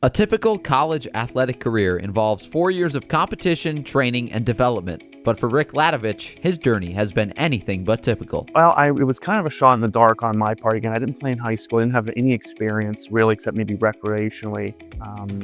A typical college athletic career involves 4 years of competition, training, and development. But for Rick Ladjevich, his journey has been anything but typical. Well, it was kind of a shot in the dark on my part. Again, I didn't play in high school. I didn't have any experience really, except maybe recreationally.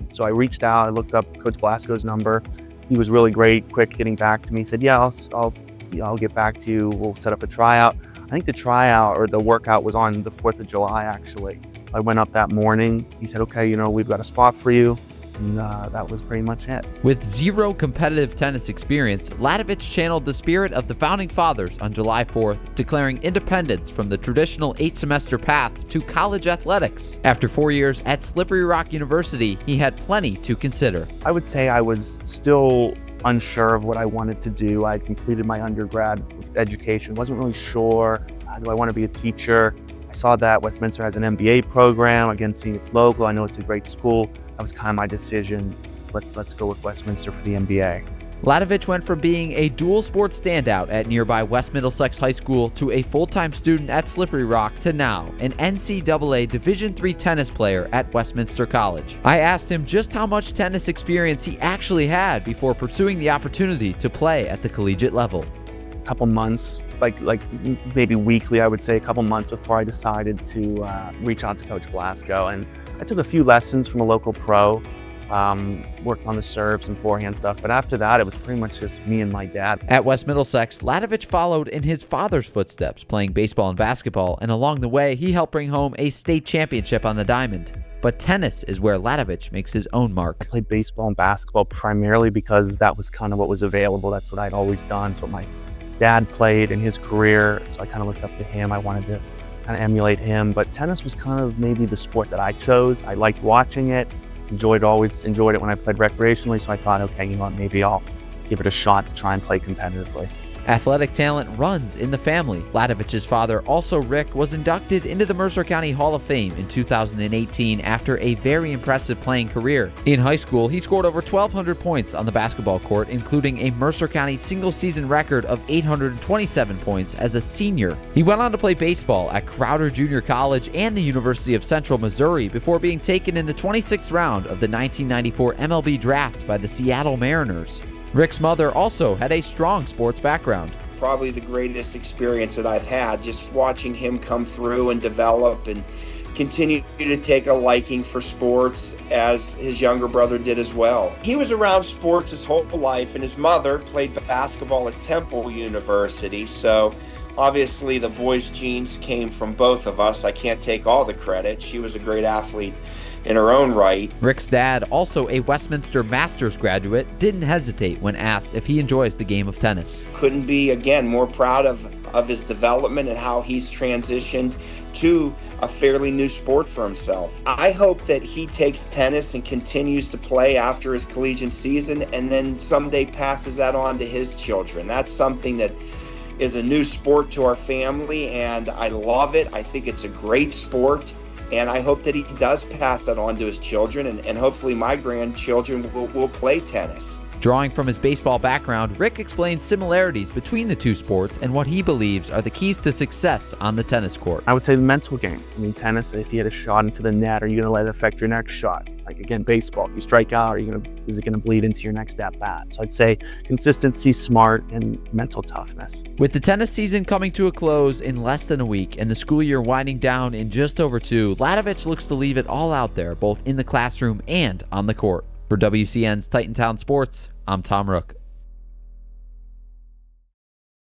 So I reached out. I looked up Coach Blasco's number. He was really great, quick getting back to me. He said, "Yeah, I'll get back to you. We'll set up a tryout." I think the tryout or the workout was on the 4th of July, actually. I went up that morning. He said, "Okay, we've got a spot for you." And that was pretty much it. With zero competitive tennis experience, Ladjevich channeled the spirit of the Founding Fathers on July 4th, declaring independence from the traditional 8-semester path to college athletics. After 4 years at Slippery Rock University, he had plenty to consider. I would say I was still unsure of what I wanted to do. I had completed my undergrad education, wasn't really sure. Do I want to be a teacher? I saw that Westminster has an MBA program. Again, seeing it's local, I know it's a great school. That was kind of my decision. Let's go with Westminster for the MBA. Ladjevich went from being a dual sports standout at nearby West Middlesex High School to a full-time student at Slippery Rock to now an NCAA Division III tennis player at Westminster College. I asked him just how much tennis experience he actually had before pursuing the opportunity to play at the collegiate level. A couple months, like maybe weekly, I would say, a couple months before I decided to reach out to Coach Blasco. And I took a few lessons from a local pro, worked on the serves and forehand stuff, but after that, it was pretty much just me and my dad. At West Middlesex, Ladjevich followed in his father's footsteps, playing baseball and basketball, and along the way, he helped bring home a state championship on the diamond. But tennis is where Ladjevich makes his own mark. I played baseball and basketball primarily because that was kind of what was available. That's what I'd always done. It's what my dad played in his career, so I kind of looked up to him. I wanted to kind of emulate him, but tennis was kind of maybe the sport that I chose. I liked watching it, always enjoyed it when I played recreationally, so I thought, okay, maybe I'll give it a shot to try and play competitively. Athletic talent runs in the family. Ladjevich's father, also Rick, was inducted into the Mercer County Hall of Fame in 2018 after a very impressive playing career. In high school, he scored over 1,200 points on the basketball court, including a Mercer County single-season record of 827 points as a senior. He went on to play baseball at Crowder Junior College and the University of Central Missouri before being taken in the 26th round of the 1994 MLB draft by the Seattle Mariners. Rick's mother also had a strong sports background. Probably the greatest experience that I've had, just watching him come through and develop and continue to take a liking for sports as his younger brother did as well. He was around sports his whole life, and his mother played basketball at Temple University, so obviously the boys' genes came from both of us. I can't take all the credit. She was a great athlete in her own right. Rick's dad, also a Westminster Masters graduate, didn't hesitate when asked if he enjoys the game of tennis. Couldn't be, again, more proud of his development and how he's transitioned to a fairly new sport for himself. I hope that he takes tennis and continues to play after his collegiate season and then someday passes that on to his children. That's something that is a new sport to our family, and I love it. I think it's a great sport. And I hope that he does pass that on to his children, and hopefully my grandchildren will play tennis. Drawing from his baseball background, Rick explains similarities between the two sports and what he believes are the keys to success on the tennis court. I would say the mental game. Tennis, if you hit a shot into the net, are you going to let it affect your next shot? Like, again, baseball, if you strike out, is it going to bleed into your next at-bat? So I'd say consistency, smart, and mental toughness. With the tennis season coming to a close in less than a week and the school year winding down in just over 2, Ladjevich looks to leave it all out there, both in the classroom and on the court. For WCN's Titantown Sports, I'm Tom Rook.